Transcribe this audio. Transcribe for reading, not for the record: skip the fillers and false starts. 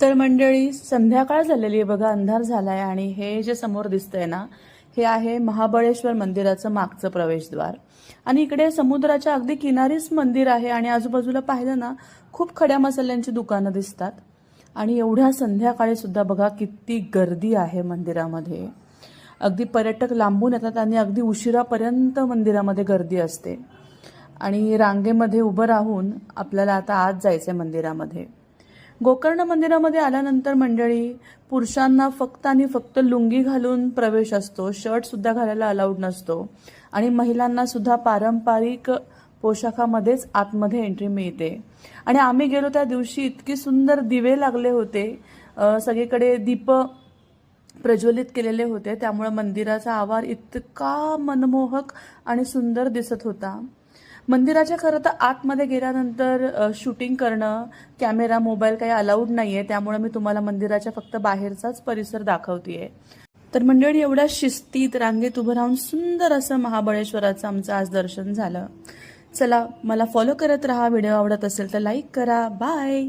तर मंडळी संध्याकाळ झालेली आहे बघा, अंधार झालाय आणि हे जे समोर दिसतंय ना, हे आहे महाबळेश्वर मंदिराचं मागचं प्रवेशद्वार. आणि इकडे समुद्राच्या अगदी किनारीच मंदिर आहे आणि आजूबाजूला पाहिलं ना खूप खड्या मसाल्यांची दुकानं दिसतात. आणि एवढ्या संध्याकाळी सुद्धा बघा किती गर्दी आहे मंदिरामध्ये. अगदी पर्यटक लांबून येतात आणि अगदी उशिरापर्यंत मंदिरामध्ये गर्दी असते. आणि रांगेमध्ये उभं राहून आपल्याला आता आत जायचंय मंदिरामध्ये. गोकर्ण मंदिरामध्ये आल्यानंतर मंडळी पुरुषांना फक्त आणि फक्त लुंगी घालून प्रवेश असतो, शर्ट सुद्धा घालायला अलाउड नसतो. आणि महिलांना सुद्धा पारंपरिक पोशाखामध्येच आतमध्ये एंट्री मिळते. आणि आम्ही गेलो त्या दिवशी इतकी सुंदर दिवे लागले होते, सगळीकडे दीप प्रज्वलित केलेले होते, त्यामुळे मंदिराचा आवार इतका मनमोहक आणि सुंदर दिसत होता. मंदिराच्या खरं तर आतमध्ये गेल्यानंतर शूटिंग करणं, कॅमेरा मोबाईल काही अलाउड नाहीये, त्यामुळे मी तुम्हाला मंदिराच्या फक्त बाहेरचाच परिसर दाखवतेय. तर मंडळी एवढ्या शिस्तीत रांगेत उभं राहून सुंदर असं महाबळेश्वराचं आमचं आज दर्शन झालं. चला, मला फॉलो करत राहा. व्हिडिओ आवडत असेल तर लाईक करा. बाय.